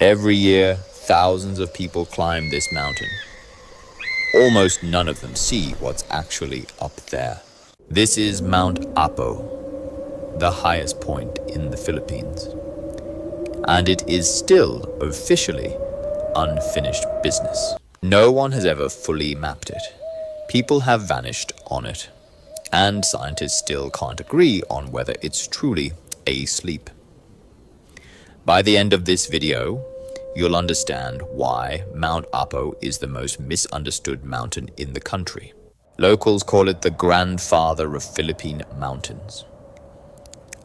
Every year, thousands of people climb this mountain. Almost none of them see what's actually up there. This is Mount Apo, the highest point in the Philippines. And it is still officially unfinished business. No one has ever fully mapped it. People have vanished on it. And scientists still can't agree on whether it's truly asleep. By the end of this video, you'll understand why Mount Apo is the most misunderstood mountain in the country. Locals call it the grandfather of Philippine mountains.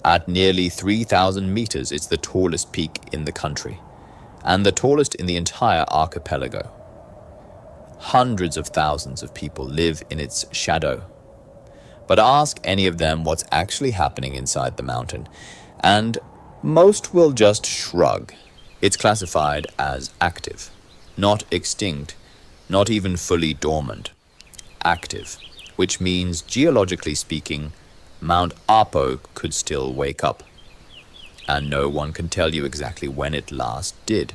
At nearly 3,000 meters, it's the tallest peak in the country, and the tallest in the entire archipelago. Hundreds of thousands of people live in its shadow. But ask any of them what's actually happening inside the mountain, and most will just shrug. It's classified as active, not extinct, not even fully dormant. Active, which means geologically speaking, Mount Apo could still wake up. And no one can tell you exactly when it last did.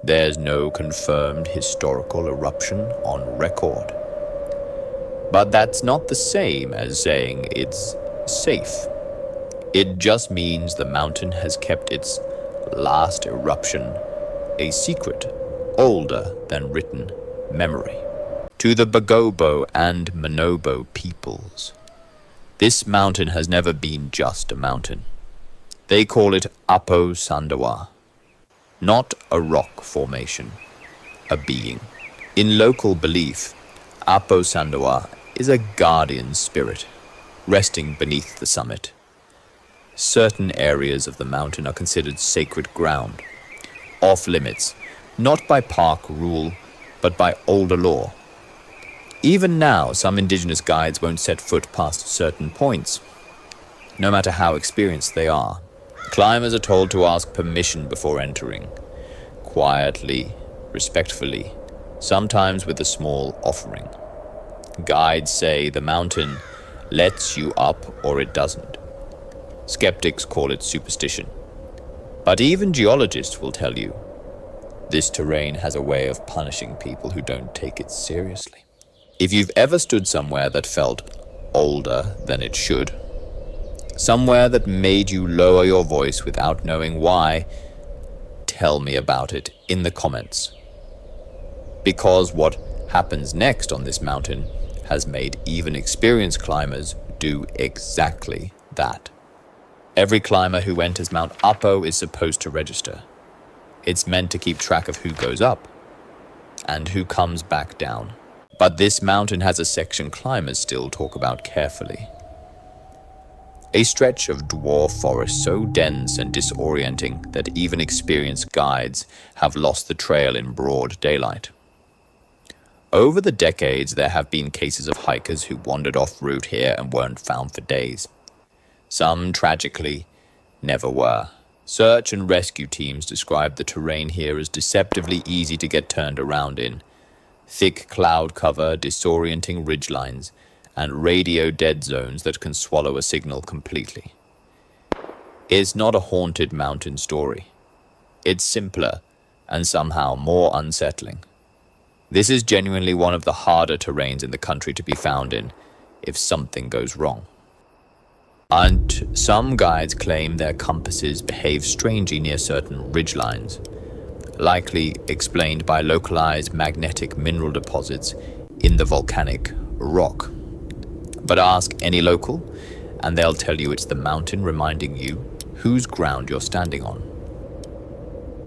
There's no confirmed historical eruption on record. But that's not the same as saying it's safe. It just means the mountain has kept its last eruption a secret, older than written memory. To the Bagobo and Manobo peoples, this mountain has never been just a mountain. They call it Apo Sandawa, not a rock formation, a being. In local belief, Apo Sandawa is a guardian spirit, resting beneath the summit. Certain areas of the mountain are considered sacred ground, off limits, not by park rule, but by older law. Even now, some indigenous guides won't set foot past certain points, no matter how experienced they are. Climbers are told to ask permission before entering, quietly, respectfully, sometimes with a small offering. Guides say the mountain lets you up or it doesn't. Skeptics call it superstition. But even geologists will tell you, this terrain has a way of punishing people who don't take it seriously. If you've ever stood somewhere that felt older than it should, somewhere that made you lower your voice without knowing why, tell me about it in the comments. Because what happens next on this mountain has made even experienced climbers do exactly that. Every climber who enters Mount Apo is supposed to register. It's meant to keep track of who goes up and who comes back down. But this mountain has a section climbers still talk about carefully. A stretch of dwarf forest so dense and disorienting that even experienced guides have lost the trail in broad daylight. Over the decades, there have been cases of hikers who wandered off route here and weren't found for days. Some, tragically, never were. Search and rescue teams describe the terrain here as deceptively easy to get turned around in. Thick cloud cover, disorienting ridgelines, and radio dead zones that can swallow a signal completely. It's not a haunted mountain story. It's simpler and somehow more unsettling. This is genuinely one of the harder terrains in the country to be found in if something goes wrong. And some guides claim their compasses behave strangely near certain ridgelines, likely explained by localized magnetic mineral deposits in the volcanic rock. But ask any local, and they'll tell you it's the mountain reminding you whose ground you're standing on.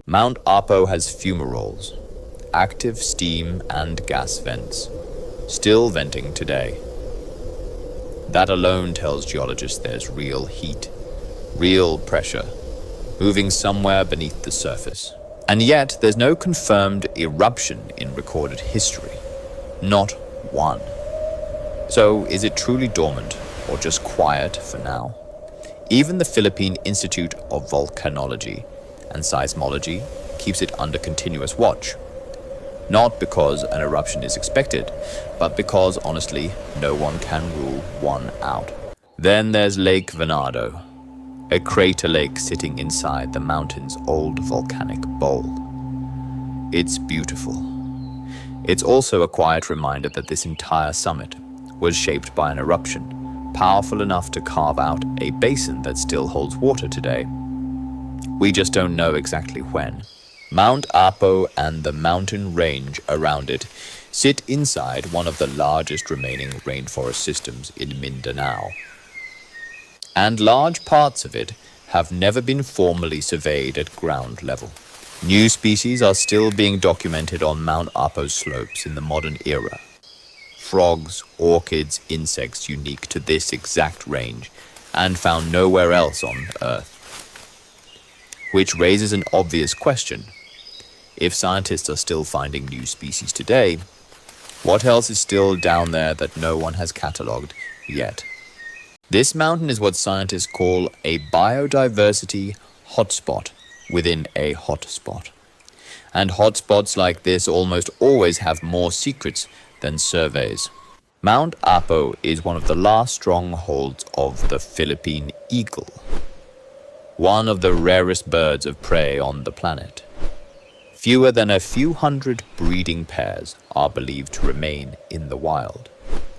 Mount Apo has fumaroles, active steam and gas vents, still venting today. That alone tells geologists there's real heat, real pressure, moving somewhere beneath the surface. And yet, there's no confirmed eruption in recorded history. Not one. So, is it truly dormant, or just quiet for now? Even the Philippine Institute of Volcanology and Seismology keeps it under continuous watch. Not because an eruption is expected, but because, honestly, no one can rule one out. Then there's Lake Venado, a crater lake sitting inside the mountain's old volcanic bowl. it's beautiful. It's also a quiet reminder that this entire summit was shaped by an eruption, powerful enough to carve out a basin that still holds water today. We just don't know exactly when. Mount Apo and the mountain range around it sit inside one of the largest remaining rainforest systems in Mindanao. And large parts of it have never been formally surveyed at ground level. New species are still being documented on Mount Apo's slopes in the modern era. Frogs, orchids, insects unique to this exact range and found nowhere else on Earth. Which raises an obvious question. If scientists are still finding new species today, what else is still down there that no one has catalogued yet? This mountain is what scientists call a biodiversity hotspot within a hotspot. And hotspots like this almost always have more secrets than surveys. Mount Apo is one of the last strongholds of the Philippine eagle, one of the rarest birds of prey on the planet. Fewer than a few hundred breeding pairs are believed to remain in the wild,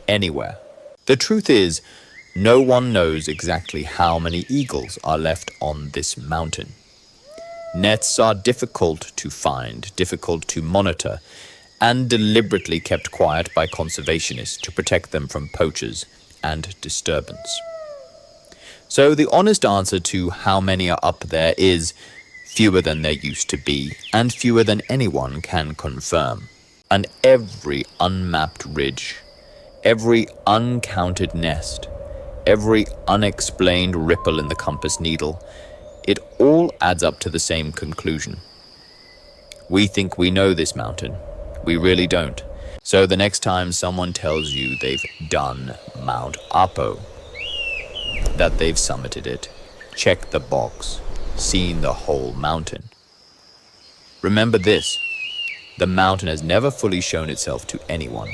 anywhere. The truth is, no one knows exactly how many eagles are left on this mountain. Nests are difficult to find, difficult to monitor, and deliberately kept quiet by conservationists to protect them from poachers and disturbance. So the honest answer to how many are up there is fewer than there used to be, and fewer than anyone can confirm. And every unmapped ridge, every uncounted nest, every unexplained ripple in the compass needle, it all adds up to the same conclusion. We think we know this mountain. We really don't. So the next time someone tells you they've done Mount Apo, that they've summited it, checked the box, seen the whole mountain. Remember this, the mountain has never fully shown itself to anyone.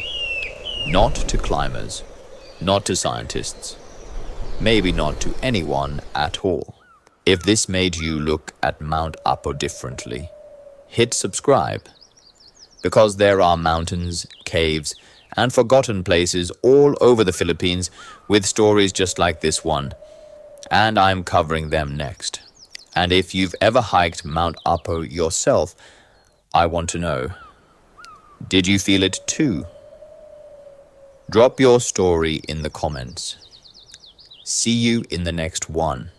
Not to climbers, not to scientists, maybe not to anyone at all. If this made you look at Mount Apo differently, hit subscribe, because there are mountains, caves, and forgotten places all over the Philippines with stories just like this one, and I'm covering them next. And if you've ever hiked Mount Apo yourself, I want to know, did you feel it too? Drop your story in the comments. See you in the next one.